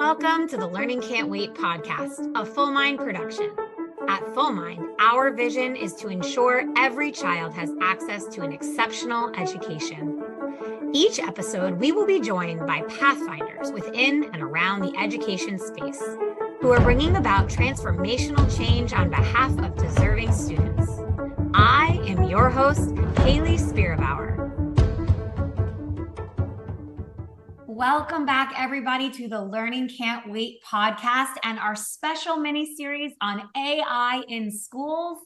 Welcome to the Learning Can't Wait podcast, a Full Mind production. At Full Mind, our vision is to ensure every child has access to an exceptional education. Each episode, we will be joined by pathfinders within and around the education space who are bringing about transformational change on behalf of deserving students. I am your host, Haley Spirabauer. Welcome back, everybody, to the Learning Can't Wait podcast and our special mini-series on AI in schools.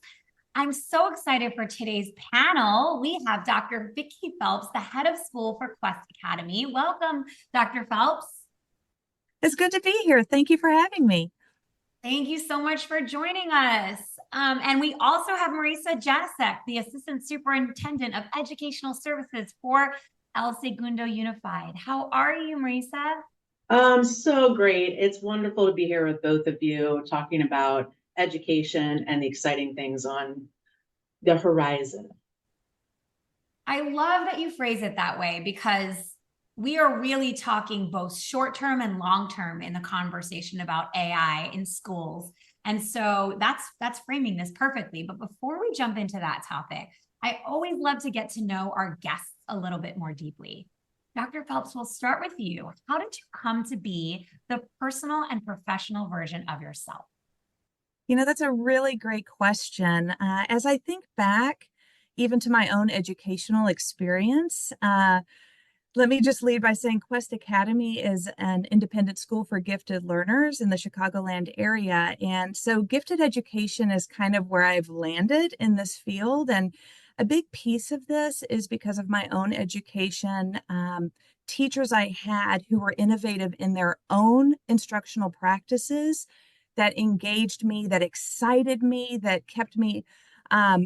I'm so excited for today's panel. We have Dr. Vicki Phelps, the head of school for Quest Academy. Welcome, Dr. Phelps. It's good to be here. Thank you for having me. Thank you so much for joining us. And we also have Marisa Janicek, the Assistant Superintendent of Educational Services for El Segundo Unified. How are you, Marisa? So great. It's wonderful to be here with both of you talking about education and the exciting things on the horizon. I love that you phrase it that way because we are really talking both short-term and long-term in the conversation about AI in schools. And so that's framing this perfectly. But before we jump into that topic, I always love to get to know our guests a little bit more deeply. Dr. Phelps, we'll start with you. How did you come to be the personal and professional version of yourself? You know, that's a really great question. As I think back, even to my own educational experience, let me just lead by saying Quest Academy is an independent school for gifted learners in the Chicagoland area. And so gifted education is kind of where I've landed in this field. And a big piece of this is because of my own education, teachers I had who were innovative in their own instructional practices that engaged me, that excited me, that kept me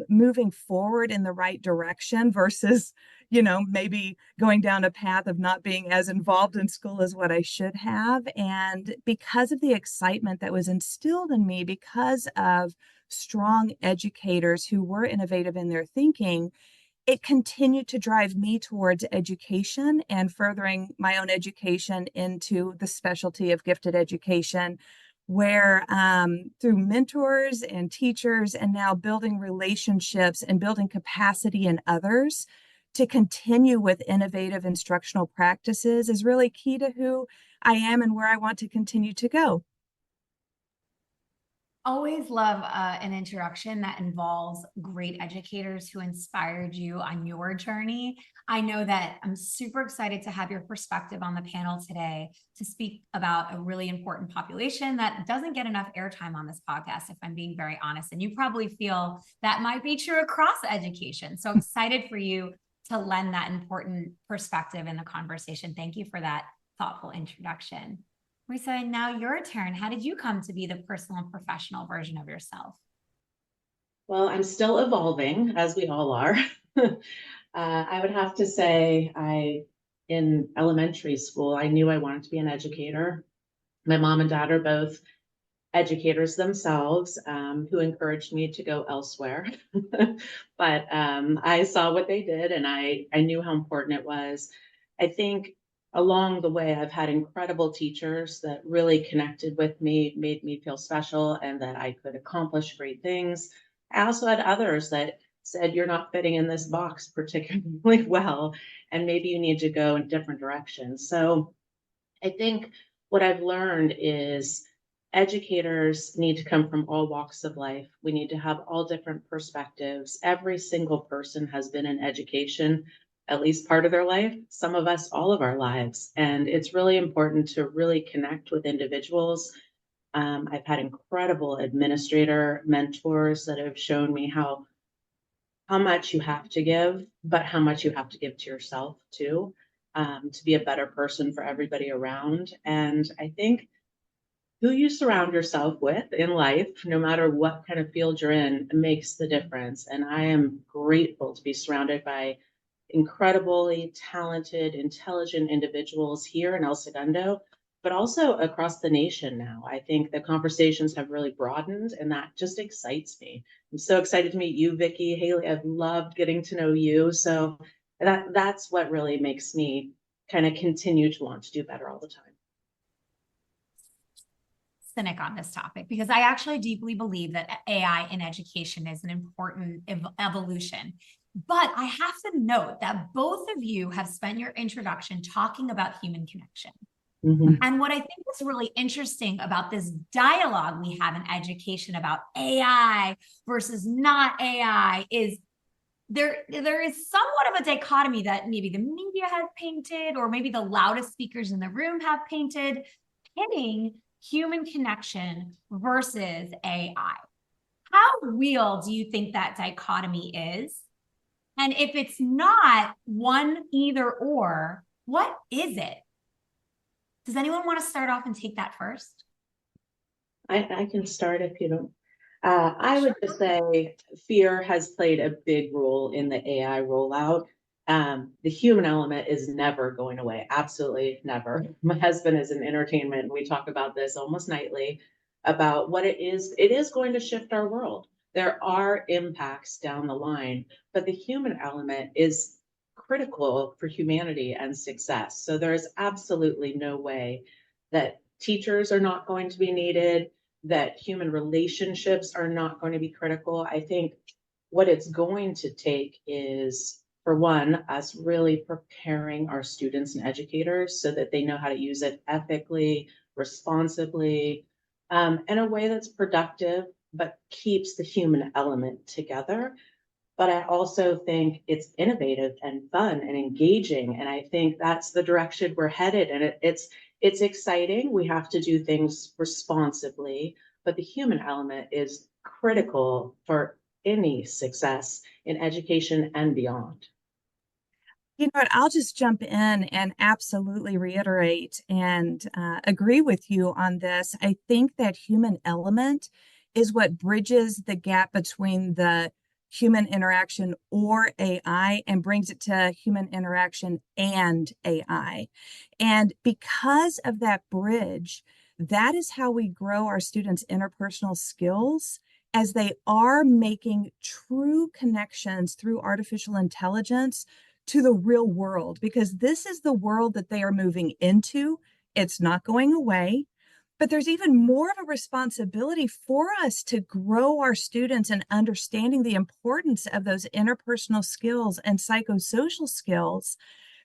moving forward in the right direction versus, maybe going down a path of not being as involved in school as what I should have. And because of the excitement that was instilled in me, because of strong educators who were innovative in their thinking, it continued to drive me towards education and furthering my own education into the specialty of gifted education, where through mentors and teachers and now building relationships and building capacity in others to continue with innovative instructional practices is really key to who I am and where I want to continue to go. Always love an introduction that involves great educators who inspired you on your journey. I know that I'm super excited to have your perspective on the panel today to speak about a really important population that doesn't get enough airtime on this podcast, if I'm being very honest. And you probably feel that might be true across education. So excited for you to lend that important perspective in the conversation. Thank you for that thoughtful introduction. Marisa, now your turn. How did you come to be the personal and professional version of yourself? Well, I'm still evolving, as we all are. I would have to say in elementary school, I knew I wanted to be an educator. My mom and dad are both educators themselves, who encouraged me to go elsewhere. But I saw what they did and I knew how important it was. I think along the way, I've had incredible teachers that really connected with me, made me feel special and that I could accomplish great things. I also had others that said, you're not fitting in this box particularly well, and maybe you need to go in different directions. So I think what I've learned is educators need to come from all walks of life. We need to have all different perspectives. Every single person has been in education at least part of their life, some of us all of our lives. And it's really important to really connect with individuals. I've had incredible administrator mentors that have shown me how much you have to give, but how much you have to give to yourself too, to be a better person for everybody around. And I think who you surround yourself with in life, no matter what kind of field you're in, makes the difference. And I am grateful to be surrounded by incredibly talented, intelligent individuals here in El Segundo, but also across the nation now. I think the conversations have really broadened and that just excites me. I'm so excited to meet you, Vicki. Haley, I've loved getting to know you. So that's what really makes me kind of continue to want to do better all the time. cynic on this topic because I actually deeply believe that AI in education is an important evolution. But I have to note that both of you have spent your introduction talking about human connection. And what I think is really interesting about this dialogue we have in education about AI versus not AI is there is somewhat of a dichotomy that maybe the media has painted, or maybe the loudest speakers in the room have painted, pitting human connection versus AI. How real do you think that dichotomy is? And if it's not one either or, what is it? Does anyone want to start off and take that first? I can start if you don't. I would just say fear has played a big role in the AI rollout. The human element is never going away. Absolutely never. My husband is in entertainment, and we talk about this almost nightly about what it is. It is going to shift our world. There are impacts down the line, but the human element is critical for humanity and success. So there is absolutely no way that teachers are not going to be needed, that human relationships are not going to be critical. I think what it's going to take is, for one, us really preparing our students and educators so that they know how to use it ethically, responsibly, in a way that's productive, but keeps the human element together. But I also think it's innovative and fun and engaging. And I think that's the direction we're headed. And it's exciting. We have to do things responsibly, but the human element is critical for any success in education and beyond. You know what? I'll just jump in and absolutely reiterate and agree with you on this. I think that human element is what bridges the gap between the human interaction or AI and brings it to human interaction and AI. And because of that bridge, that is how we grow our students' interpersonal skills as they are making true connections through artificial intelligence to the real world, because this is the world that they are moving into. It's not going away, but there's even more of a responsibility for us to grow our students in understanding the importance of those interpersonal skills and psychosocial skills,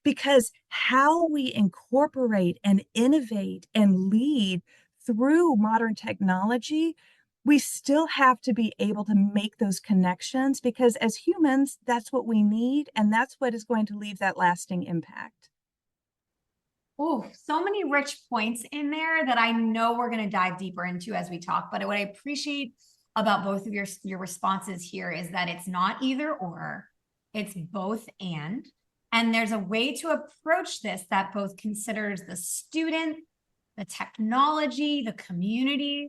because how we incorporate and innovate and lead through modern technology, we still have to be able to make those connections, because as humans, that's what we need, and that's what is going to leave that lasting impact. Oh, so many rich points in there that I know we're going to dive deeper into as we talk. But what I appreciate about both of your responses here is that it's not either or, it's both and. And there's a way to approach this that both considers the student, the technology, the community.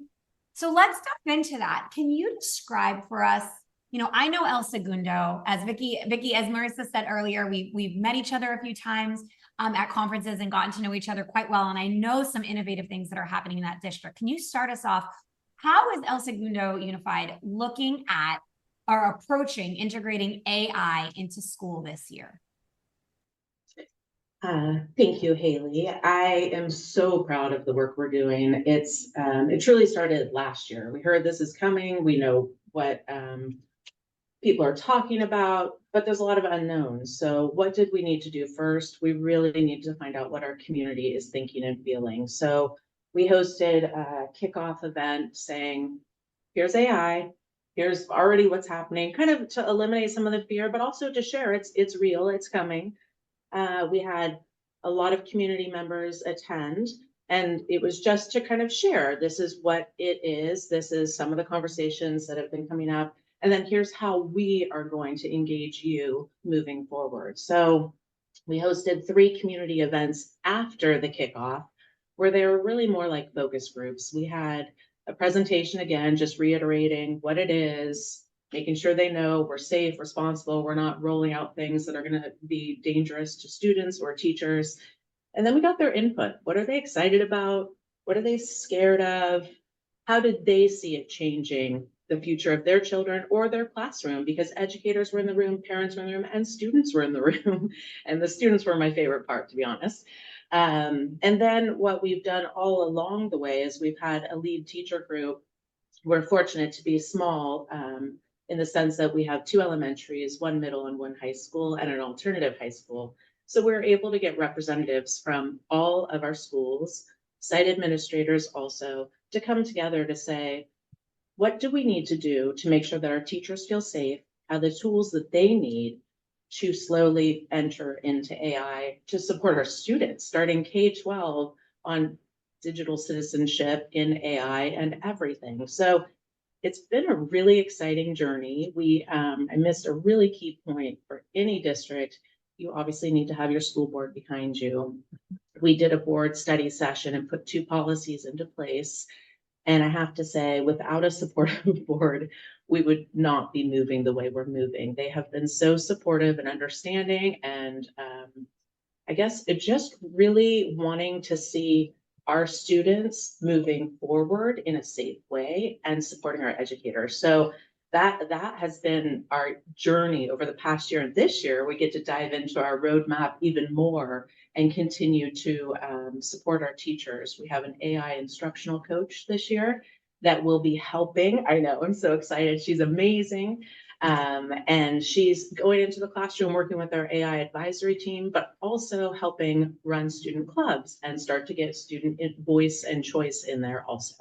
So let's dive into that. Can you describe for us, I know El Segundo, as Vicki, as Marisa said earlier, we've met each other a few times at conferences and gotten to know each other quite well. And I know some innovative things that are happening in that district. Can you start us off? How is El Segundo Unified looking at or approaching integrating AI into school this year? Thank you, Haley. I am so proud of the work we're doing. It truly started last year. We heard this is coming. We know what people are talking about, but there's a lot of unknowns. So what did we need to do first? We really need to find out what our community is thinking and feeling. So we hosted a kickoff event saying, here's AI, here's already what's happening, kind of to eliminate some of the fear, but also to share it's real, it's coming. We had a lot of community members attend, and it was just to kind of share, this is what it is. This is some of the conversations that have been coming up. And then here's how we are going to engage you moving forward. So we hosted 3 community events after the kickoff, where they were really more like focus groups. We had a presentation, again, just reiterating what it is, making sure they know we're safe, responsible, we're not rolling out things that are going to be dangerous to students or teachers. And then we got their input. What are they excited about? What are they scared of? How did they see it changing the future of their children or their classroom? Because educators were in the room, parents were in the room, and students were in the room. And the students were my favorite part, to be honest. And then what we've done all along the way is we've had a lead teacher group. We're fortunate to be small in the sense that we have 2 elementaries, 1 middle and 1 high school, and an alternative high school. So we're able to get representatives from all of our schools, site administrators also, to come together to say, what do we need to do to make sure that our teachers feel safe, have the tools that they need to slowly enter into AI to support our students, starting K-12 on digital citizenship in AI and everything. So it's been a really exciting journey. I missed a really key point for any district. You obviously need to have your school board behind you. We did a board study session and put 2 policies into place. And I have to say, without a supportive board, we would not be moving the way we're moving. They have been so supportive and understanding, and I guess it just really wanting to see our students moving forward in a safe way and supporting our educators. So that has been our journey over the past year. And this year, we get to dive into our roadmap even more and continue to support our teachers. We have an AI instructional coach this year that will be helping. I know, I'm so excited. She's amazing. And she's going into the classroom, working with our AI advisory team, but also helping run student clubs and start to get student voice and choice in there also.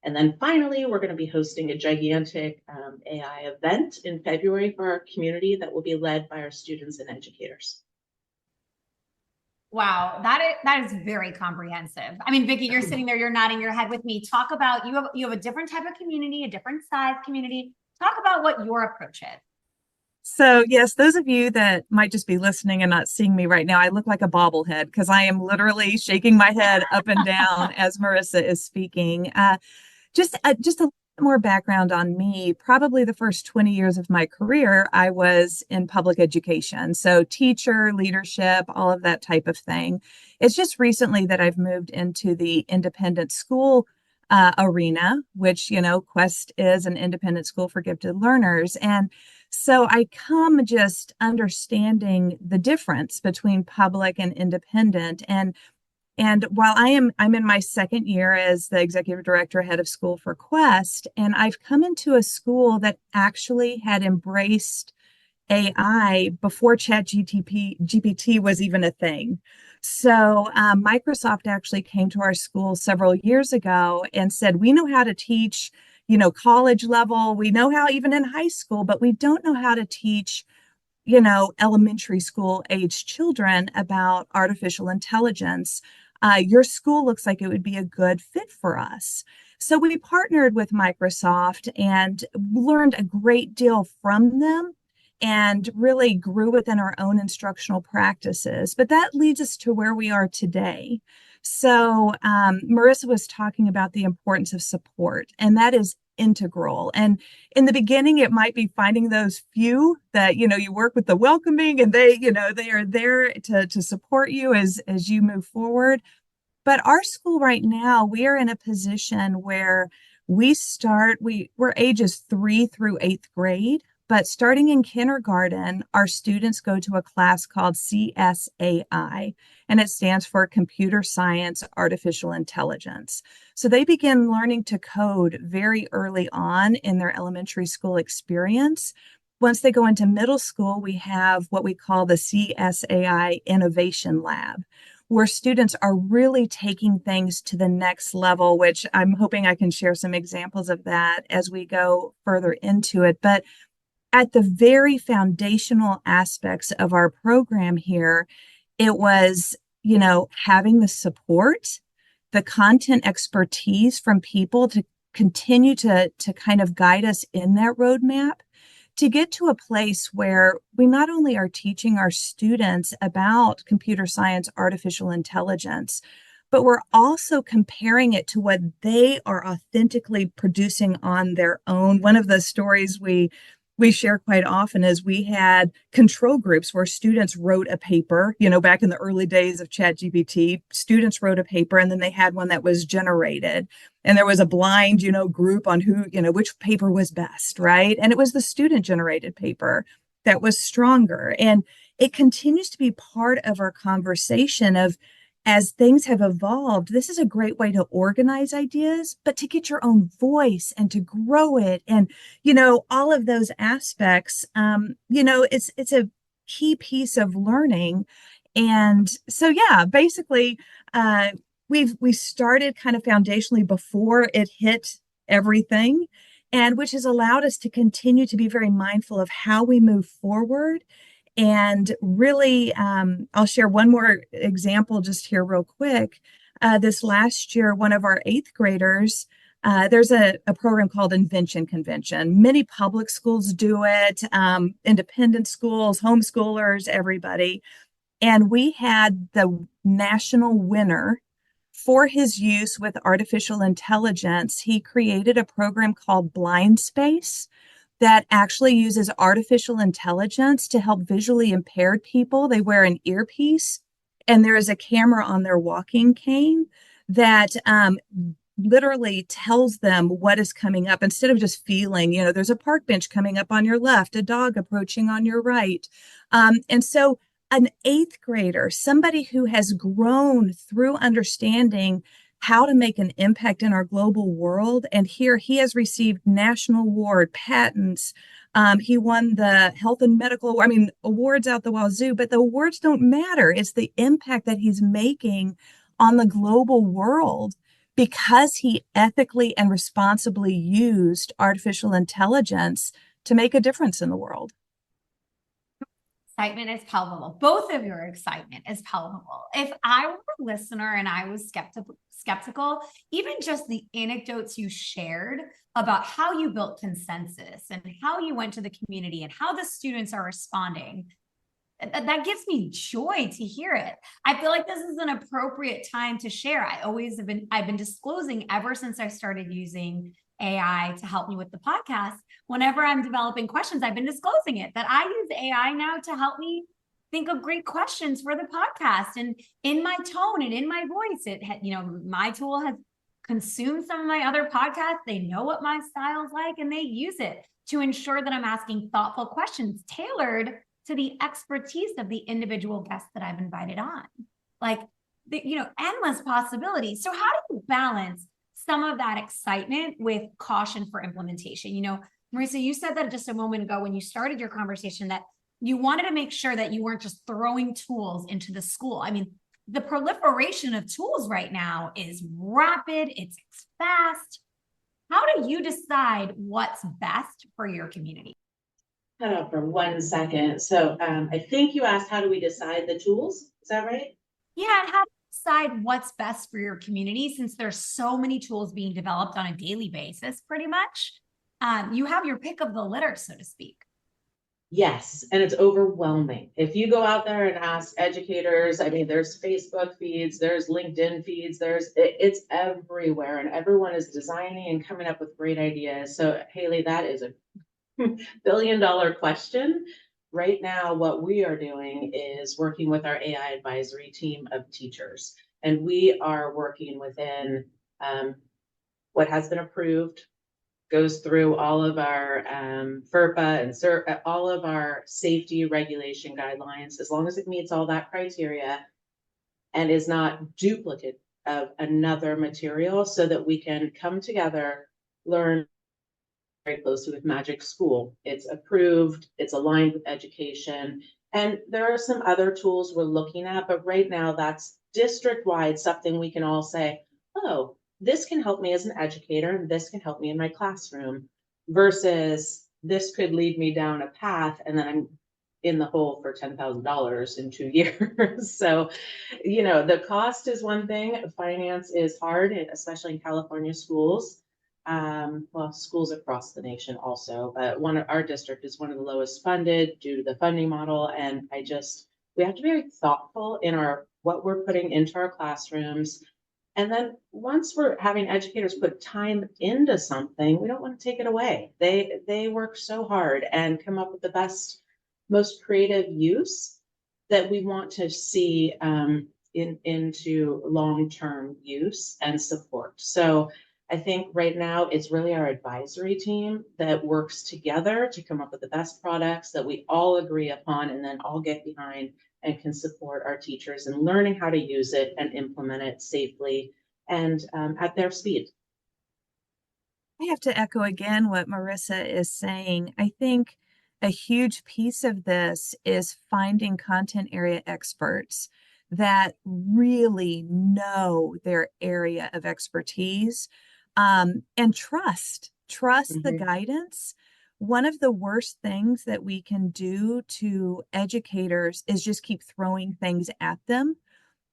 And then finally, we're going to be hosting a gigantic AI event in February for our community that will be led by our students and educators. Wow, that is very comprehensive. I mean, Vicki, you're sitting there, you're nodding your head with me. Talk about, you have a different type of community, a different size community. Talk about what your approach is. So yes, those of you that might just be listening and not seeing me right now, I look like a bobblehead because I am literally shaking my head up and down as Marisa is speaking. Just a little more background on me. Probably the first 20 years of my career, I was in public education. So teacher, leadership, all of that type of thing. It's just recently that I've moved into the independent school arena, which, Quest is an independent school for gifted learners. And so I come just understanding the difference between public and independent. And while I'm in my second year as the executive director, head of school for Quest, and I've come into a school that actually had embraced AI before GPT was even a thing. So Microsoft actually came to our school several years ago and said, we know how to teach, college level. We know how even in high school, but we don't know how to teach, elementary school age children about artificial intelligence. Your school looks like it would be a good fit for us. So we partnered with Microsoft and learned a great deal from them and really grew within our own instructional practices. But that leads us to where we are today. So Marisa was talking about the importance of support, and that is integral. And in the beginning, it might be finding those few that, you work with the welcoming and they are there to support you as you move forward. But our school right now, we are in a position where we're ages 3 through 8th grade. But starting in kindergarten, our students go to a class called CSAI, and it stands for Computer Science Artificial Intelligence. So they begin learning to code very early on in their elementary school experience. Once they go into middle school, we have what we call the CSAI Innovation Lab, where students are really taking things to the next level, which I'm hoping I can share some examples of that as we go further into it. But at the very foundational aspects of our program here, it was, having the support, the content expertise from people to continue to kind of guide us in that roadmap to get to a place where we not only are teaching our students about computer science, artificial intelligence, but we're also comparing it to what they are authentically producing on their own. One of the stories we share quite often is we had control groups where students wrote a paper, back in the early days of ChatGPT, students wrote a paper and then they had one that was generated. And there was a blind, group on who, which paper was best, right? And it was the student generated paper that was stronger. And it continues to be part of our conversation of, as things have evolved, this is a great way to organize ideas, but to get your own voice and to grow it, and all of those aspects. It's a key piece of learning. And so, yeah, basically, we started kind of foundationally before it hit everything, and which has allowed us to continue to be very mindful of how we move forward. And really, I'll share one more example just here real quick. This last year, one of our eighth graders, there's a program called Invention Convention. Many public schools do it, independent schools, homeschoolers, everybody. And we had the national winner for his use with artificial intelligence. He created a program called Blind Space that actually uses artificial intelligence to help visually impaired people. They wear an earpiece, and there is a camera on their walking cane that literally tells them what is coming up instead of just feeling, there's a park bench coming up on your left, a dog approaching on your right. And so an eighth grader, somebody who has grown through understanding how to make an impact in our global world. And here he has received national award, patents. He won the health and medical, awards out the wazoo, but the awards don't matter. It's the impact that he's making on the global world because he ethically and responsibly used artificial intelligence to make a difference in the world. Excitement is palpable. Both of your excitement is palpable. If I were a listener and I was skeptical, even just the anecdotes you shared about how you built consensus and how you went to the community and how the students are responding, that gives me joy to hear it. I feel like this is an appropriate time to share. I've been disclosing ever since I started using AI to help me with the podcast. Whenever I'm developing questions, I've been disclosing it, that I use AI now to help me think of great questions for the podcast, and in my tone and in my voice. My tool has consumed some of my other podcasts. They know what my style is like, and they use it to ensure that I'm asking thoughtful questions tailored to the expertise of the individual guests that I've invited on. Endless possibilities. So how do you balance some of that excitement with caution for implementation? Marisa, you said that just a moment ago when you started your conversation, that you wanted to make sure that you weren't just throwing tools into the school. The proliferation of tools right now is rapid, it's fast. How do you decide what's best for your community? Cut out for 1 second. So I think you asked, how do we decide the tools? Is that right? Yeah, and how do you decide what's best for your community, since there's so many tools being developed on a daily basis, pretty much? You have your pick of the litter, so to speak. Yes, and it's overwhelming. If you go out there and ask educators, there's Facebook feeds, there's LinkedIn feeds, it's everywhere, and everyone is designing and coming up with great ideas. So Haley, that is a billion-dollar question. Right now, what we are doing is working with our AI advisory team of teachers, and we are working within what has been approved, goes through all of our FERPA and all of our safety regulation guidelines, as long as it meets all that criteria and is not duplicate of another material, so that we can come together, learn very closely with Magic School. It's approved, it's aligned with education, and there are some other tools we're looking at, but right now that's district-wide, something we can all say, oh, this can help me as an educator, and this can help me in my classroom, versus this could lead me down a path and then I'm in the hole for $10,000 in 2 years. So, the cost is one thing. Finance is hard, especially in California schools. Schools across the nation also, but our district is one of the lowest funded due to the funding model. And we have to be very thoughtful in what we're putting into our classrooms. And then once we're having educators put time into something, we don't want to take it away. They work so hard and come up with the best, most creative use that we want to see into long-term use and support. So I think right now it's really our advisory team that works together to come up with the best products that we all agree upon and then all get behind and can support our teachers in learning how to use it and implement it safely and at their speed. I have to echo again what Marisa is saying. I think a huge piece of this is finding content area experts that really know their area of expertise, and trust the guidance. One of the worst things that we can do to educators is just keep throwing things at them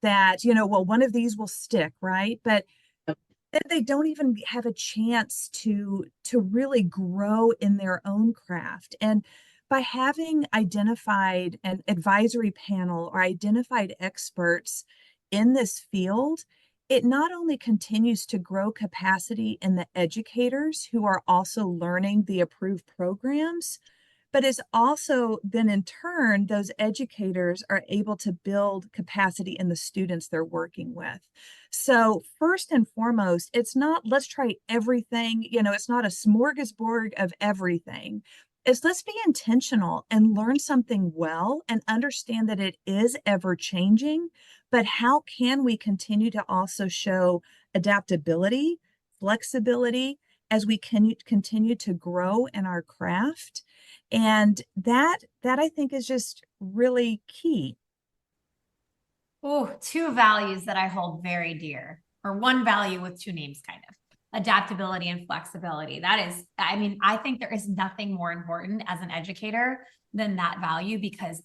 that, well, one of these will stick, right? But then they don't even have a chance to really grow in their own craft. And by having identified an advisory panel or identified experts in this field, it not only continues to grow capacity in the educators who are also learning the approved programs, but it's also then in turn, those educators are able to build capacity in the students they're working with. So first and foremost, it's not, let's try everything, it's not a smorgasbord of everything. It's let's be intentional and learn something well and understand that it is ever changing, but how can we continue to also show adaptability, flexibility as we can continue to grow in our craft? And that I think is just really key. Oh, two values that I hold very dear, or one value with two names, kind of adaptability and flexibility. That is, I mean, I think there is nothing more important as an educator than that value, because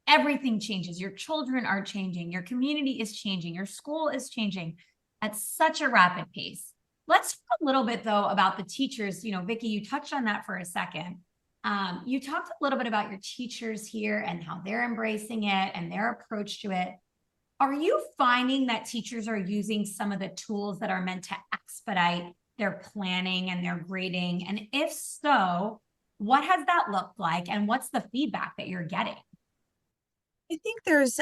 everything changes. Your children are changing, your community is changing, your school is changing at such a rapid pace. Let's talk a little bit though about the teachers. Vicki, you touched on that for a second. You talked a little bit about your teachers here and how they're embracing it and their approach to it. Are you finding that teachers are using some of the tools that are meant to expedite their planning and their grading? And if so, what has that looked like? And what's the feedback that you're getting? I think there's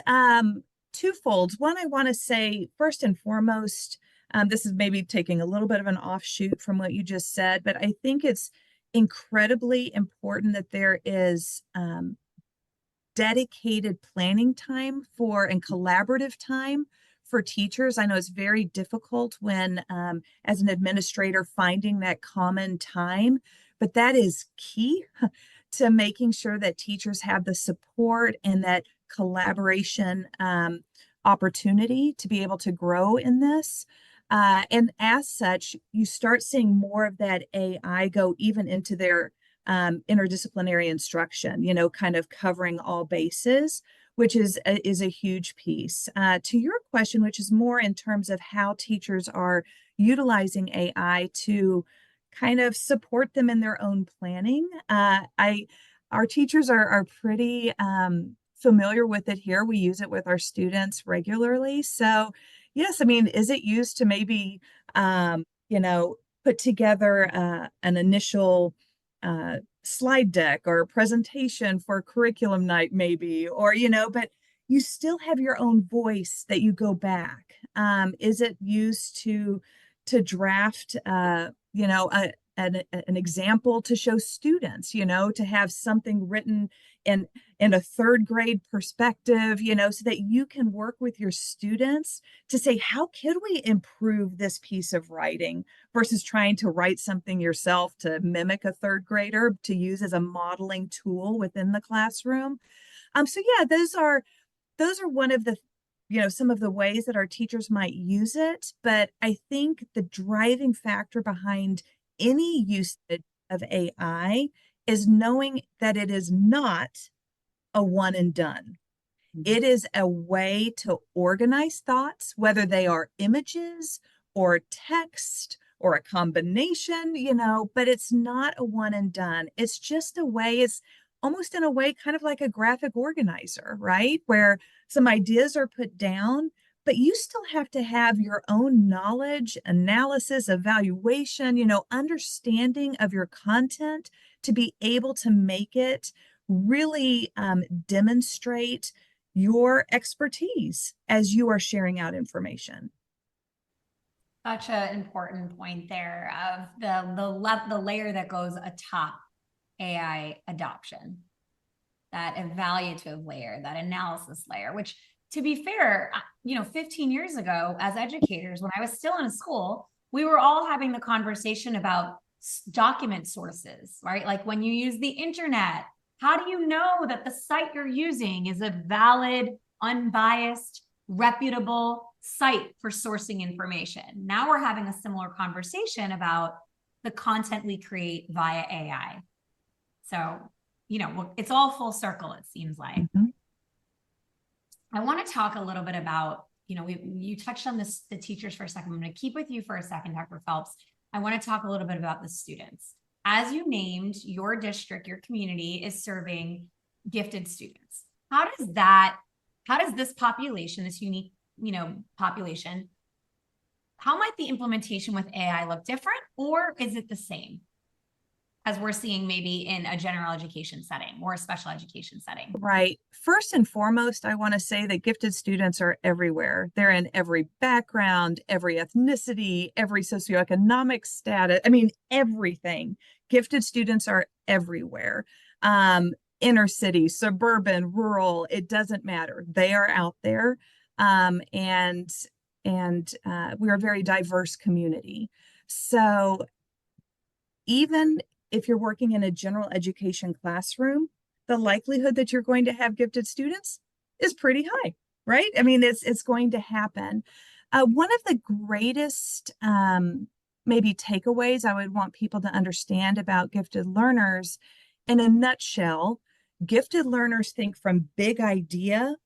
twofold. One, I want to say, first and foremost, this is maybe taking a little bit of an offshoot from what you just said, but I think it's incredibly important that there is dedicated planning time for and collaborative time for teachers. I know it's very difficult when, as an administrator, finding that common time, but that is key to making sure that teachers have the support and that collaboration opportunity to be able to grow in this. And as such, you start seeing more of that AI go even into their interdisciplinary instruction, kind of covering all bases, which is a huge piece. To your question, which is more in terms of how teachers are utilizing AI to kind of support them in their own planning. Our teachers are pretty familiar with it here. We use it with our students regularly. So yes, I mean, is it used to maybe, put together an initial slide deck or a presentation for curriculum night maybe, or, but you still have your own voice that you go back. Is it used to draft, an example to show students, to have something written in a third grade perspective, so that you can work with your students to say, how could we improve this piece of writing versus trying to write something yourself to mimic a third grader to use as a modeling tool within the classroom. So yeah, those are one of the, some of the ways that our teachers might use it. But I think the driving factor behind any usage of AI is knowing that it is not a one and done. It is a way to organize thoughts, whether they are images or text or a combination, but it's not a one and done. It's just a way, it's almost in a way kind of like a graphic organizer, right? Where some ideas are put down, but you still have to have your own knowledge, analysis, evaluation, understanding of your content to be able to make it really demonstrate your expertise as you are sharing out information. Such an important point there of the layer that goes atop AI adoption. that evaluative layer, that analysis layer, which, to be fair, 15 years ago, as educators, when I was still in school, we were all having the conversation about document sources, right? Like when you use the internet, how do you know that the site you're using is a valid, unbiased, reputable site for sourcing information? Now we're having a similar conversation about the content we create via AI. So, it's all full circle, it seems like. Mm-hmm. I want to talk a little bit about, you touched on this, the teachers for a second. I'm going to keep with you for a second, Dr. Phelps. I want to talk a little bit about the students. As you named, your district, your community is serving gifted students. How does this population, this unique, population, how might the implementation with AI look different, or is it the same as we're seeing maybe in a general education setting or a special education setting? Right. First and foremost, I want to say that gifted students are everywhere. They're in every background, every ethnicity, every socioeconomic status. I mean, everything. Gifted students are everywhere. Inner city, suburban, rural, it doesn't matter. They are out there. And we're a very diverse community. So even if you're working in a general education classroom, the likelihood that you're going to have gifted students is pretty high, right? I mean, it's going to happen. One of the greatest maybe takeaways I would want people to understand about gifted learners, in a nutshell, gifted learners think from big idea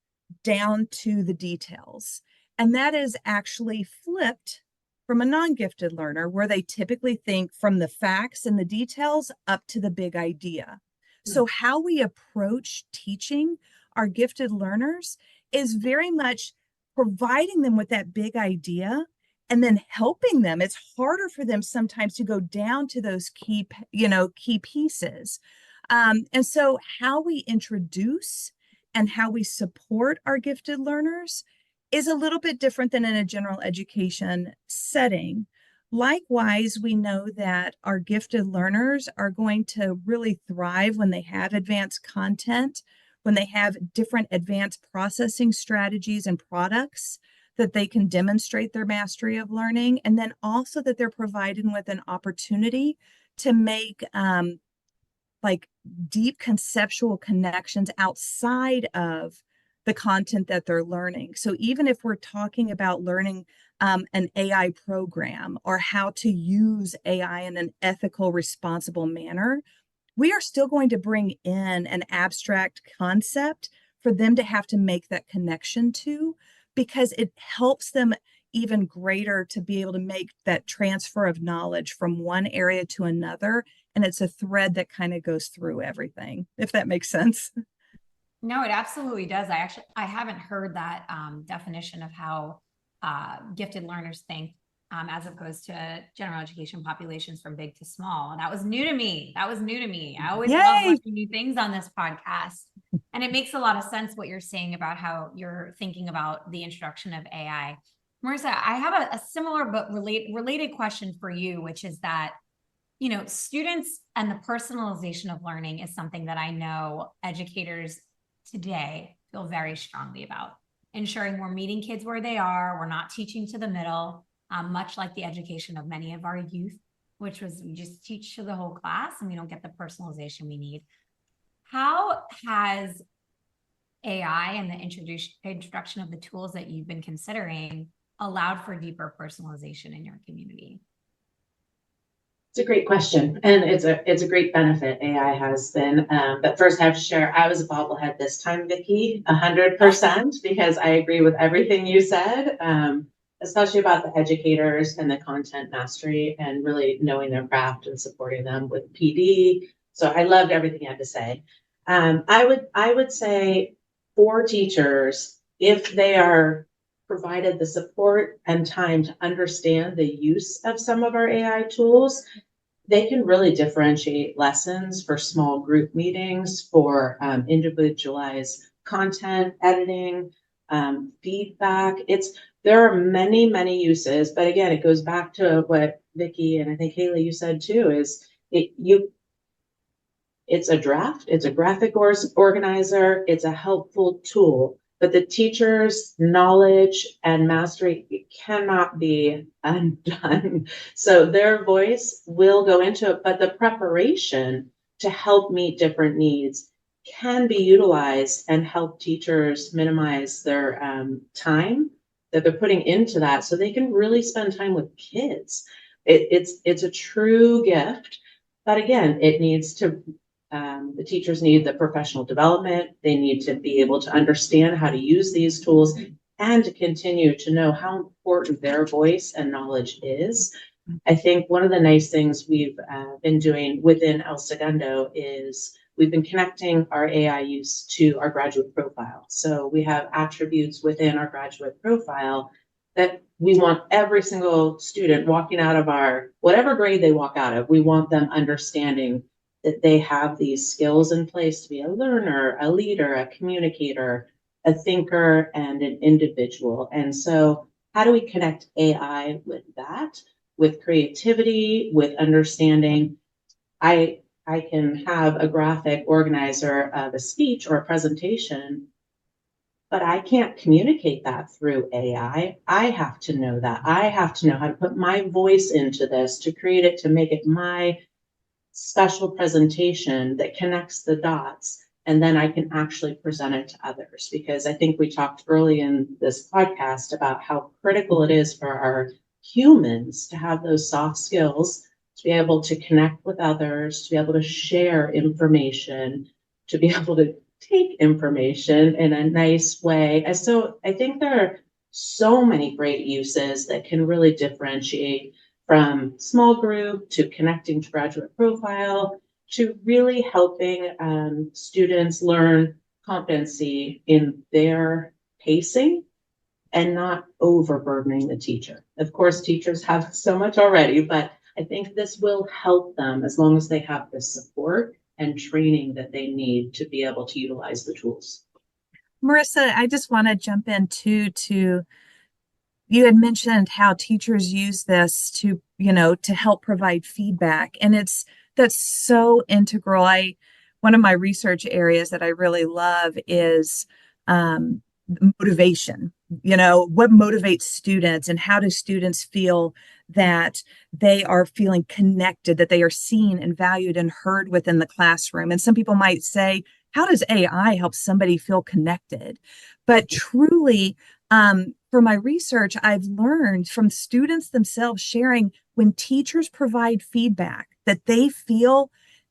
down to the details. And that is actually flipped from a non-gifted learner, where they typically think from the facts and the details up to the big idea. So how we approach teaching our gifted learners is very much providing them with that big idea and then helping them. It's harder for them sometimes to go down to those key pieces. And so how we introduce and how we support our gifted learners is a little bit different than in a general education setting. Likewise, we know that our gifted learners are going to really thrive when they have advanced content, when they have different advanced processing strategies and products that they can demonstrate their mastery of learning, and then also that they're provided with an opportunity to make like deep conceptual connections outside of the content that they're learning. So even if we're talking about learning an AI program or how to use AI in an ethical, responsible manner, we are still going to bring in an abstract concept for them to have to make that connection to, because it helps them even greater to be able to make that transfer of knowledge from one area to another. And it's a thread that kind of goes through everything, if that makes sense. No, it absolutely does. I haven't heard that definition of how gifted learners think as opposed to general education populations from big to small. That was new to me. I always love learning new things on this podcast. And it makes a lot of sense what you're saying about how you're thinking about the introduction of AI. Marisa, I have a similar but related question for you, which is that, students and the personalization of learning is something that I know educators today feel very strongly about. Ensuring we're meeting kids where they are, we're not teaching to the middle, much like the education of many of our youth, which was we just teach to the whole class and we don't get the personalization we need. How has AI and the introduction of the tools that you've been considering allowed for deeper personalization in your community? It's a great question, and it's a great benefit AI has been. But first, I have to share, I was a bobblehead this time, Vicki, 100%, because I agree with everything you said, especially about the educators and the content mastery and really knowing their craft and supporting them with PD. So I loved everything you had to say. I would say for teachers, if they are provided the support and time to understand the use of some of our AI tools, they can really differentiate lessons for small group meetings, for individualized content editing, feedback. There are many, many uses, but again, it goes back to what Vicki and I think Haley you said too, is it It's a draft, it's a graphic organizer, it's a helpful tool, but the teacher's knowledge and mastery cannot be undone. So their voice will go into it, but the preparation to help meet different needs can be utilized and help teachers minimize their time that they're putting into that so they can really spend time with kids. It's a true gift, but again, it needs to the teachers need the professional development. They need to be able to understand how to use these tools and to continue to know how important their voice and knowledge is. I think one of the nice things we've been doing within El Segundo is we've been connecting our AI use to our graduate profile. So we have attributes within our graduate profile that we want every single student walking out of our, whatever grade they walk out of, we want them understanding that they have these skills in place to be a learner, a leader, a communicator, a thinker, and an individual. And so how do we connect AI with that, with creativity, with understanding? I can have a graphic organizer of a speech or a presentation, but I can't communicate that through AI. I have to know that. I have to know how to put my voice into this to create it, to make it my special presentation that connects the dots, and then I can actually present it to others. Because I think we talked early in this podcast about how critical it is for our humans to have those soft skills, to be able to connect with others, to be able to share information, to be able to take information in a nice way. And so I think there are so many great uses that can really differentiate from small group to connecting to graduate profile to really helping students learn competency in their pacing and not overburdening the teacher. Of course, teachers have so much already, but I think this will help them as long as they have the support and training that they need to be able to utilize the tools. Marisa, I just want to jump in to you had mentioned how teachers use this to, to help provide feedback. And that's so integral. One of my research areas that I really love is motivation. What motivates students and how do students feel that they are feeling connected, that they are seen and valued and heard within the classroom. And some people might say, how does AI help somebody feel connected? But truly, for my research, I've learned from students themselves sharing when teachers provide feedback that they feel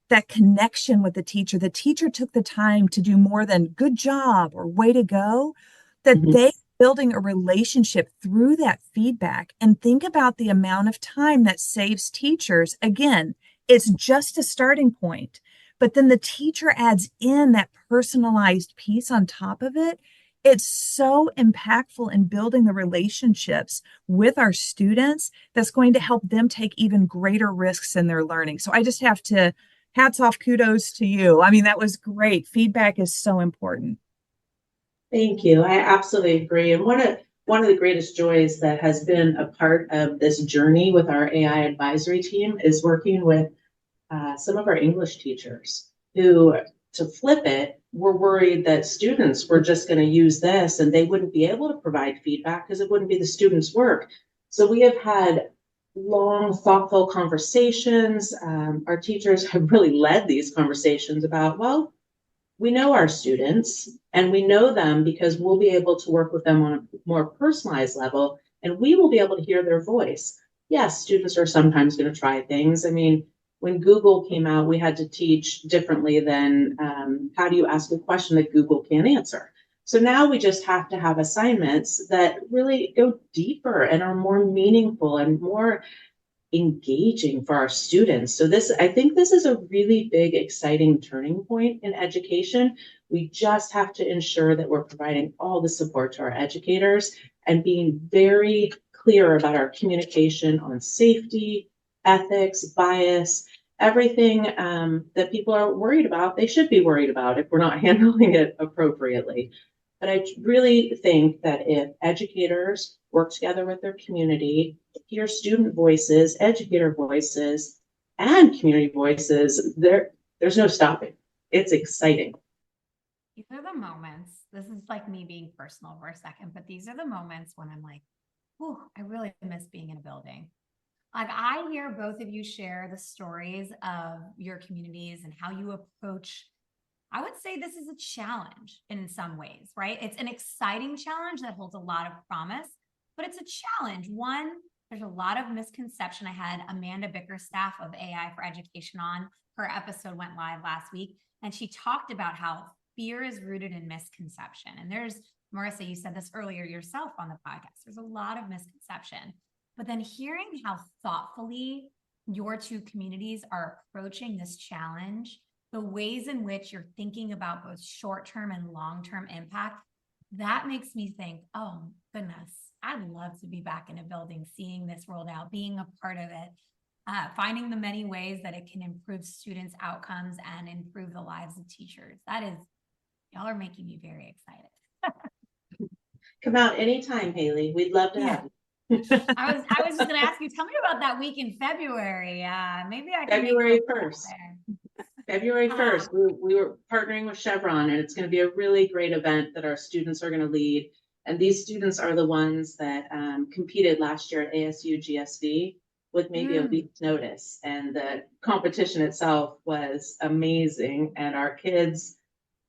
that connection with the teacher took the time to do more than good job or way to go, that they building a relationship through that feedback. And think about the amount of time that saves teachers. Again, it's just a starting point, but then the teacher adds in that personalized piece on top of it. It's so impactful in building the relationships with our students that's going to help them take even greater risks in their learning. So I just have to hats off, kudos to you. I mean, that was great. Feedback is so important. Thank you. I absolutely agree. And one of the greatest joys that has been a part of this journey with our AI advisory team is working with some of our English teachers who, to flip it, were worried that students were just going to use this and they wouldn't be able to provide feedback because it wouldn't be the students' work. So we have had long, thoughtful conversations. Our teachers have really led these conversations about, well, we know our students and we know them because we'll be able to work with them on a more personalized level and we will be able to hear their voice. Yes, students are sometimes going to try things. I mean, when Google came out, we had to teach differently than how do you ask a question that Google can't answer. So now we just have to have assignments that really go deeper and are more meaningful and more engaging for our students. So I think this is a really big, exciting turning point in education. We just have to ensure that we're providing all the support to our educators and being very clear about our communication on safety, ethics, bias, everything that people are worried about, they should be worried about if we're not handling it appropriately. But I really think that if educators work together with their community, hear student voices, educator voices, and community voices, there's no stopping. It's exciting. These are the moments, this is like me being personal for a second, but these are the moments when I'm like, oh, I really miss being in a building. Like I hear both of you share the stories of your communities and how you approach. I would say this is a challenge in some ways, right? It's an exciting challenge that holds a lot of promise, but it's a challenge. One, there's a lot of misconception. I had Amanda Bickerstaff of AI for Education on. Her episode went live last week, and she talked about how fear is rooted in misconception. And there's, Marisa, you said this earlier yourself on the podcast, there's a lot of misconception. But then hearing how thoughtfully your two communities are approaching this challenge, the ways in which you're thinking about both short-term and long-term impact, that makes me think, oh goodness, I'd love to be back in a building, seeing this rolled out, being a part of it, finding the many ways that it can improve students' outcomes and improve the lives of teachers. That is, y'all are making me very excited. Come out anytime, Haley. We'd love to have you. I was just gonna ask you, tell me about that week in February. Maybe I can February make 1st. February 1st, we were partnering with Chevron, and it's going to be a really great event that our students are going to lead. And these students are the ones that competed last year at ASU GSV with maybe a week's notice. And the competition itself was amazing. And our kids,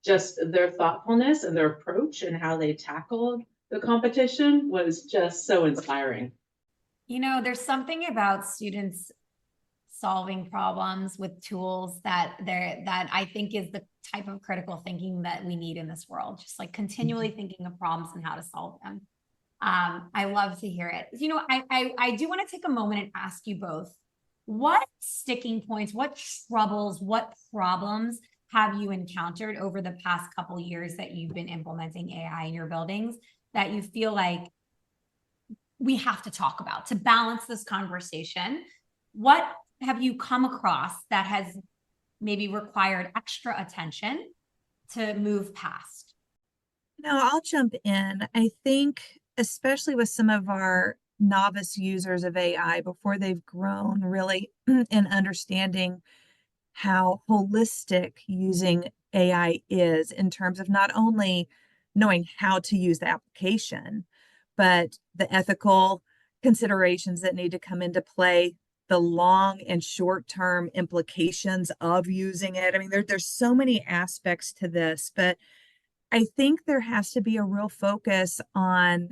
just their thoughtfulness and their approach and how they tackled the competition was just so inspiring. You know, there's something about students solving problems with tools that I think is the type of critical thinking that we need in this world, just like continually thinking of problems and how to solve them. I love to hear it. You know, I do want to take a moment and ask you both, what sticking points, what troubles, what problems have you encountered over the past couple of years that you've been implementing AI in your buildings that you feel like we have to talk about to balance this conversation? What have you come across that has maybe required extra attention to move past? No, I'll jump in. I think, especially with some of our novice users of AI before they've grown really in understanding how holistic using AI is in terms of not only knowing how to use the application, but the ethical considerations that need to come into play, the long and short-term implications of using it. I mean, there's so many aspects to this, but I think there has to be a real focus on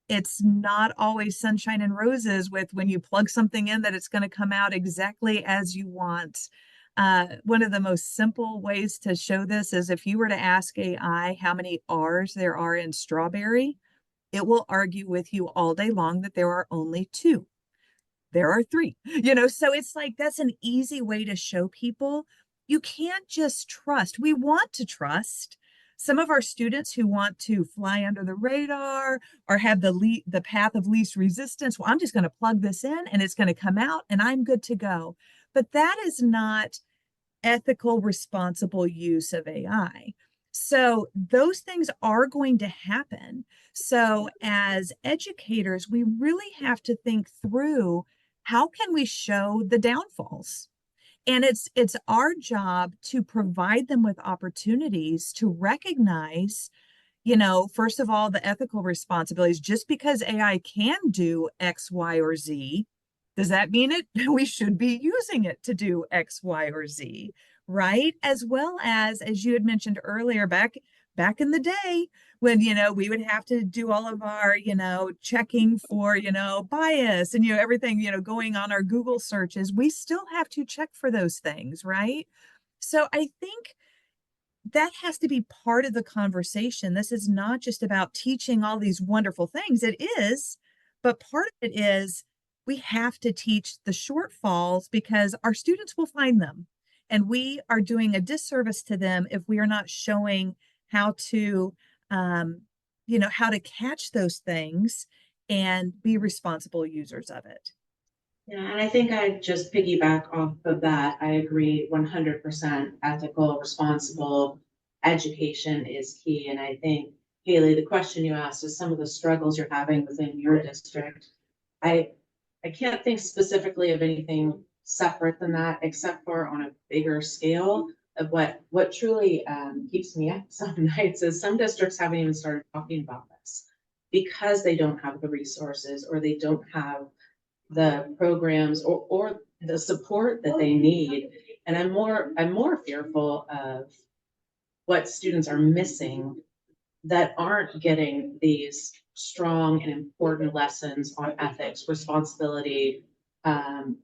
it's not always sunshine and roses with when you plug something in that it's going to come out exactly as you want. One of the most simple ways to show this is if you were to ask AI how many R's there are in strawberry, it will argue with you all day long that there are only 2. There are 3, so it's like that's an easy way to show people you can't just trust. We want to trust. Some of our students who want to fly under the radar or have the path of least resistance, well, I'm just going to plug this in and it's going to come out and I'm good to go. But that is not ethical, responsible use of AI. So those things are going to happen. So as educators, we really have to think through how can we show the downfalls? And it's our job to provide them with opportunities to recognize, first of all, the ethical responsibilities. Just because AI can do X, Y, or Z, does that mean we should be using it to do X, Y, or Z, right? As well as you had mentioned earlier, back in the day when, we would have to do all of our, checking for, bias and, everything, going on our Google searches, we still have to check for those things, right? So I think that has to be part of the conversation. This is not just about teaching all these wonderful things. It is, but part of it is we have to teach the shortfalls because our students will find them. And we are doing a disservice to them if we are not showing how to, how to catch those things and be responsible users of it. Yeah, and I think I just piggyback off of that. I agree 100%. Ethical, responsible education is key. And I think, Haley, the question you asked is some of the struggles you're having within your district. I can't think specifically of anything separate than that, except for on a bigger scale. of what truly keeps me up some nights is some districts haven't even started talking about this because they don't have the resources or they don't have the programs or the support that they need. And I'm more fearful of what students are missing that aren't getting these strong and important lessons on ethics, responsibility,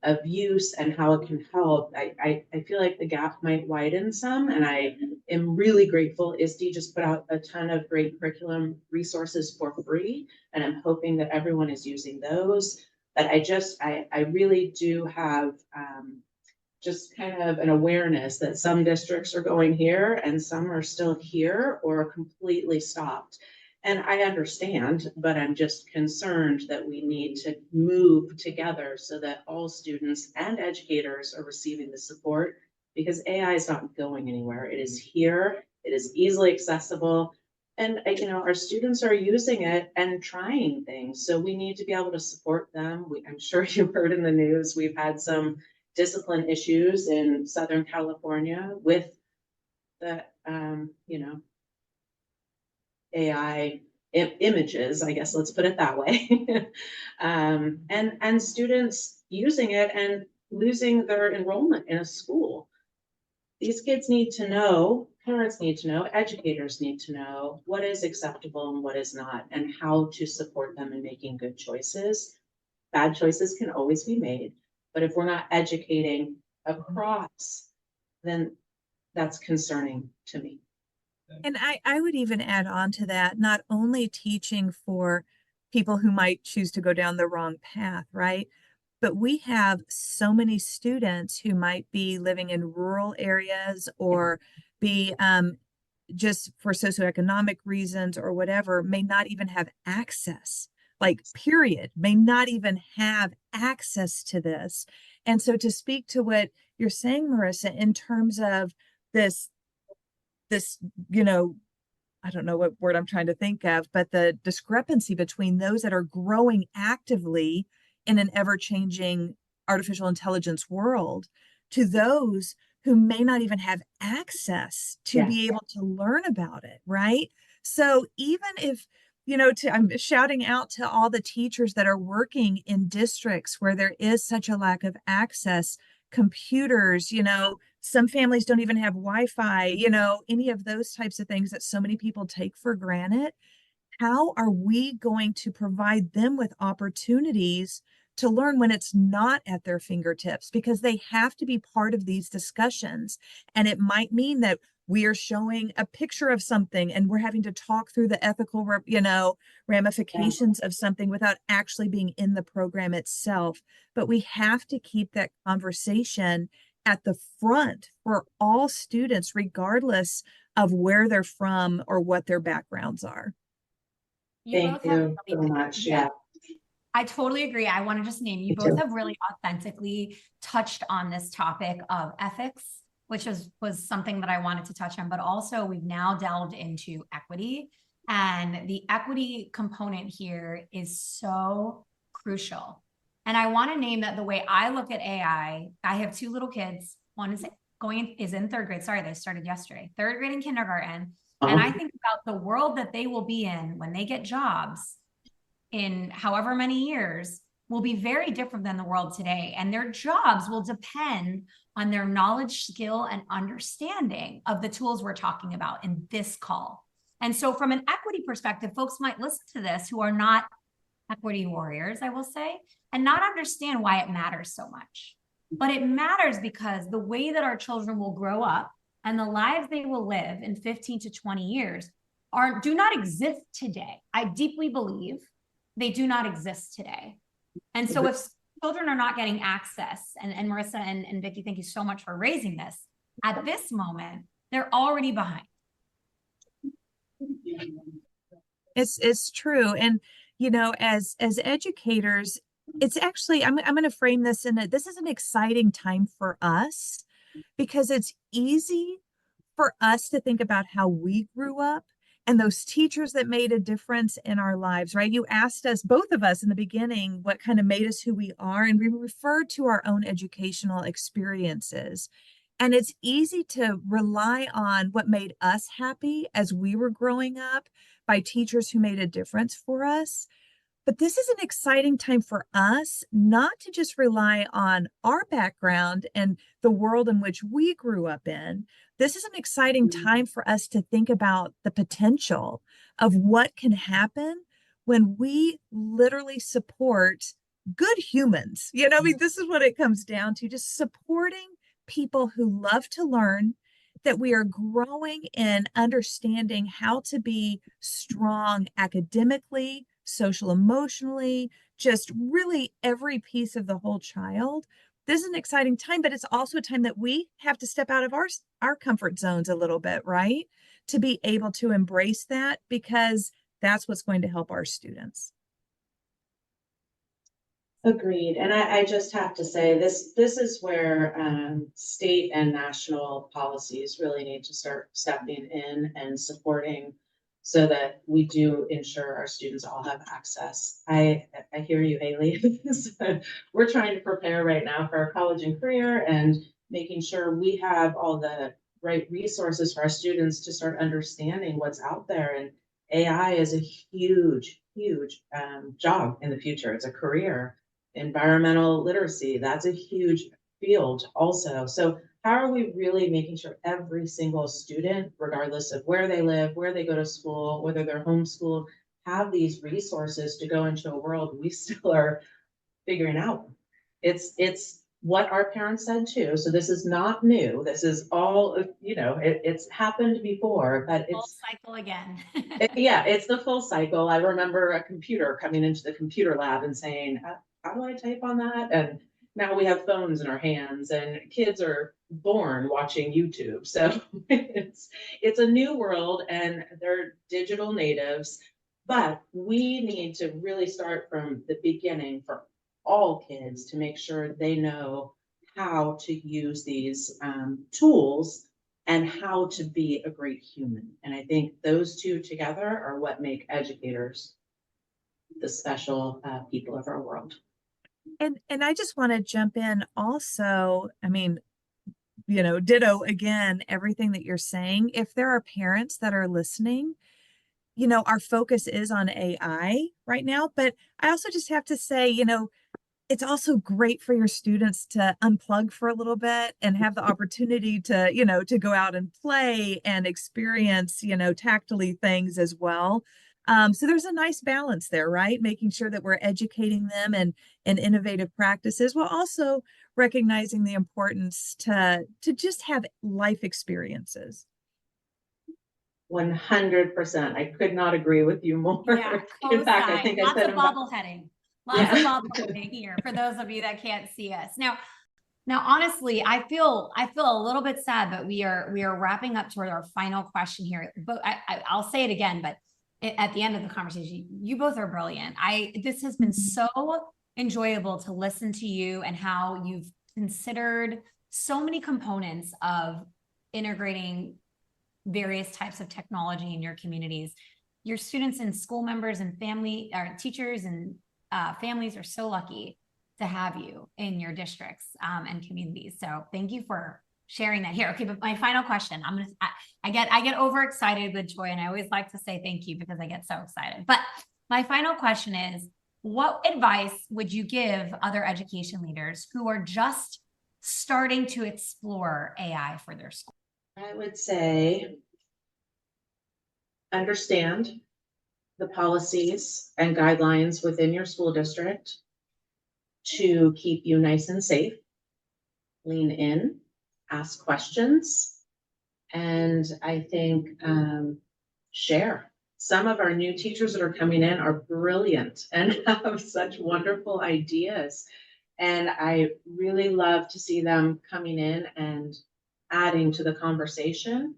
abuse, and how it can help. I feel like the gap might widen some, and I am really grateful. ISTE just put out a ton of great curriculum resources for free, and I'm hoping that everyone is using those. But I really do have just kind of an awareness that some districts are going here and some are still here or completely stopped. And I understand, but I'm just concerned that we need to move together so that all students and educators are receiving the support, because AI is not going anywhere. It is here, it is easily accessible. And our students are using it and trying things. So we need to be able to support them. I'm sure you heard in the news, we've had some discipline issues in Southern California with the, AI images, I guess, let's put it that way. And students using it and losing their enrollment in a school. These kids need to know, parents need to know, educators need to know what is acceptable and what is not, and how to support them in making good choices. Bad choices can always be made, but if we're not educating across, then that's concerning to me. And I would even add on to that, not only teaching for people who might choose to go down the wrong path, right? But we have so many students who might be living in rural areas or be just for socioeconomic reasons or whatever, may not even have access, like period, may not even have access to this. And so to speak to what you're saying, Marisa, in terms of this, I don't know what word I'm trying to think of, but the discrepancy between those that are growing actively in an ever-changing artificial intelligence world to those who may not even have access to be able to learn about it, right? So even if, I'm shouting out to all the teachers that are working in districts where there is such a lack of access, computers, some families don't even have Wi-Fi, any of those types of things that so many people take for granted. How are we going to provide them with opportunities to learn when it's not at their fingertips? Because they have to be part of these discussions. And it might mean that we are showing a picture of something and we're having to talk through the ethical, ramifications of something without actually being in the program itself. But we have to keep that conversation at the front for all students, regardless of where they're from or what their backgrounds are. Thank you so much. Yeah. I totally agree. I want to just name, you both have really authentically touched on this topic of ethics, which was something that I wanted to touch on, but also we've now delved into equity, and the equity component here is so crucial. And I want to name that the way I look at AI, I have two little kids. One is in third grade. Sorry, they started yesterday. Third grade and kindergarten. And I think about the world that they will be in when they get jobs in however many years will be very different than the world today. And their jobs will depend on their knowledge, skill, and understanding of the tools we're talking about in this call. And so from an equity perspective, folks might listen to this who are not equity warriors, I will say, and not understand why it matters so much. But it matters because the way that our children will grow up and the lives they will live in 15 to 20 years do not exist today. I deeply believe they do not exist today. And so if children are not getting access, and Marisa and Vicki, thank you so much for raising this, at this moment, they're already behind. It's true. And, as educators, it's actually, I'm going to frame this this is an exciting time for us, because it's easy for us to think about how we grew up and those teachers that made a difference in our lives, right? You asked us, both of us in the beginning, what kind of made us who we are, and we referred to our own educational experiences. And it's easy to rely on what made us happy as we were growing up by teachers who made a difference for us. But this is an exciting time for us not to just rely on our background and the world in which we grew up in. This is an exciting time for us to think about the potential of what can happen when we literally support good humans. I mean, this is what it comes down to, just supporting people who love to learn, that we are growing in understanding how to be strong academically, social emotionally, just really every piece of the whole child. This is an exciting time, but it's also a time that we have to step out of our comfort zones a little bit, right? To be able to embrace that, because that's what's going to help our students. Agreed. And I just have to say this is where state and national policies really need to start stepping in and supporting, so that we do ensure our students all have access. I hear you, Haley. We're trying to prepare right now for our college and career, and making sure we have all the right resources for our students to start understanding what's out there. And AI is a huge, huge job in the future. It's a career. Environmental literacy, that's a huge field also. So how are we really making sure every single student, regardless of where they live, where they go to school, whether they're homeschooled, have these resources to go into a world we still are figuring out? It's what our parents said too. So this is not new. This is all, it's happened before, but Full it's cycle again. yeah, it's the full cycle. I remember a computer coming into the computer lab and saying, how do I type on that? And now we have phones in our hands, and kids are born watching YouTube. So it's a new world, and they're digital natives. But we need to really start from the beginning for all kids to make sure they know how to use these tools and how to be a great human. And I think those two together are what make educators the special people of our world. And I just want to jump in also. I mean, ditto again, everything that you're saying. If there are parents that are listening, our focus is on AI right now, but I also just have to say, it's also great for your students to unplug for a little bit and have the opportunity to, to go out and play and experience, tactily things as well. So there's a nice balance there, right? Making sure that we're educating them and innovative practices, while also recognizing the importance to just have life experiences. 100%. I could not agree with you more. Yeah, In fact, I think I lots said of bobbleheading. Lots of bobbleheading here for those of you that can't see us. Now, honestly, I feel a little bit sad, but we are wrapping up toward our final question here. But I'll say it again, but at the end of the conversation, you both are brilliant. This has been so enjoyable to listen to you and how you've considered so many components of integrating various types of technology in your communities. Your students and school members and family, or teachers and families are so lucky to have you in your districts and communities. So thank you for sharing that here. Okay, but my final question, I get overexcited with joy, and I always like to say thank you because I get so excited. But my final question is, what advice would you give other education leaders who are just starting to explore AI for their school? I would say understand the policies and guidelines within your school district to keep you nice and safe. Lean in, ask questions, and I think share. Some of our new teachers that are coming in are brilliant and have such wonderful ideas. And I really love to see them coming in and adding to the conversation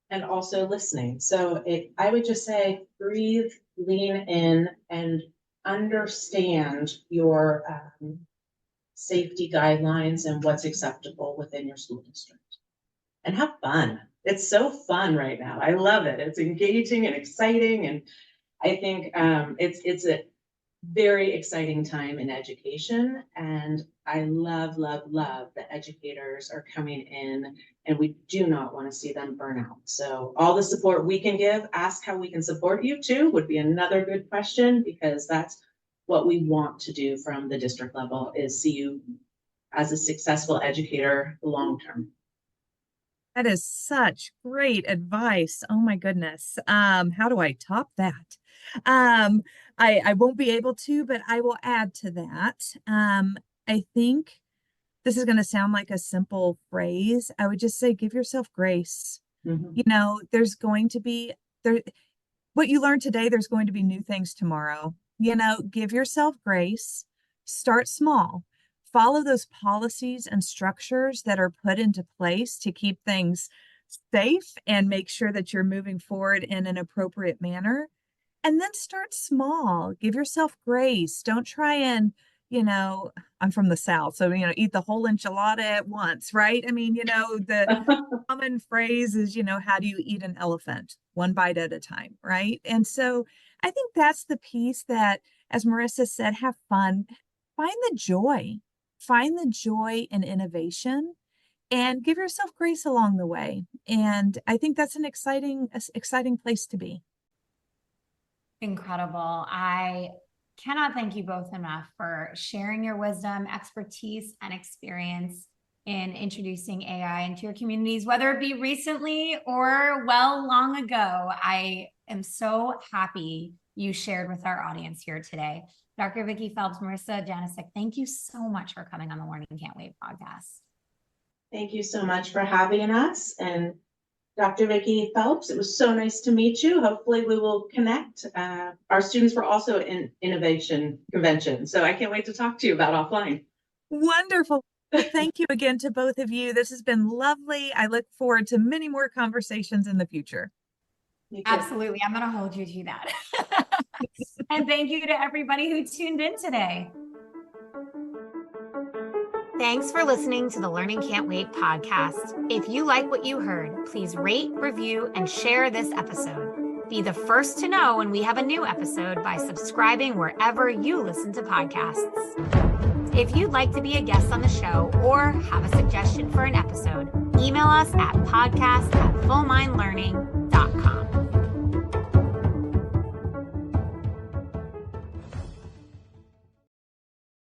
and also listening. So I would just say, breathe, lean in, and understand your safety guidelines and what's acceptable within your school district. And have fun. It's so fun right now. I love it. It's engaging and exciting. And I think it's very exciting time in education. And I love, love, love that educators are coming in, and we do not want to see them burn out. So all the support we can give, ask how we can support you too, would be another good question, because that's what we want to do from the district level, is see you as a successful educator long term. That is such great advice. Oh my goodness. How do I top that? I won't be able to, but I will add to that. I think this is going to sound like a simple phrase. I would just say, give yourself grace. Mhm. You know, there's going to be there, what you learn today, there's going to be new things tomorrow. You know, give yourself grace, start small, follow those policies and structures that are put into place to keep things safe and make sure that you're moving forward in an appropriate manner. And then start small, give yourself grace. Don't try and, you know, I'm from the South, so, you know, eat the whole enchilada at once, right? I mean, you know, the common phrase is, you know, how do you eat an elephant? One bite at a time, right? And so I think that's the piece that, as Marisa said, have fun, find the joy in innovation, and give yourself grace along the way. And I think that's an exciting place to be. Incredible. I cannot thank you both enough for sharing your wisdom, expertise, and experience in introducing AI into your communities, whether it be recently or long ago. I am so happy you shared with our audience here today. Dr. Vicki Phelps, Marisa Janicek, thank you so much for coming on the Learning Can't Wait podcast. Thank you so much for having us. And Dr. Vicki Phelps, it was so nice to meet you. Hopefully we will connect. Our students were also in Innovation Convention, so I can't wait to talk to you about offline. Wonderful. Well, thank you again to both of you. This has been lovely. I look forward to many more conversations in the future. Absolutely. I'm going to hold you to that. And thank you to everybody who tuned in today. Thanks for listening to the Learning Can't Wait podcast. If you like what you heard, please rate, review, and share this episode. Be the first to know when we have a new episode by subscribing wherever you listen to podcasts. If you'd like to be a guest on the show or have a suggestion for an episode, email us at podcast@fullmindlearning.com.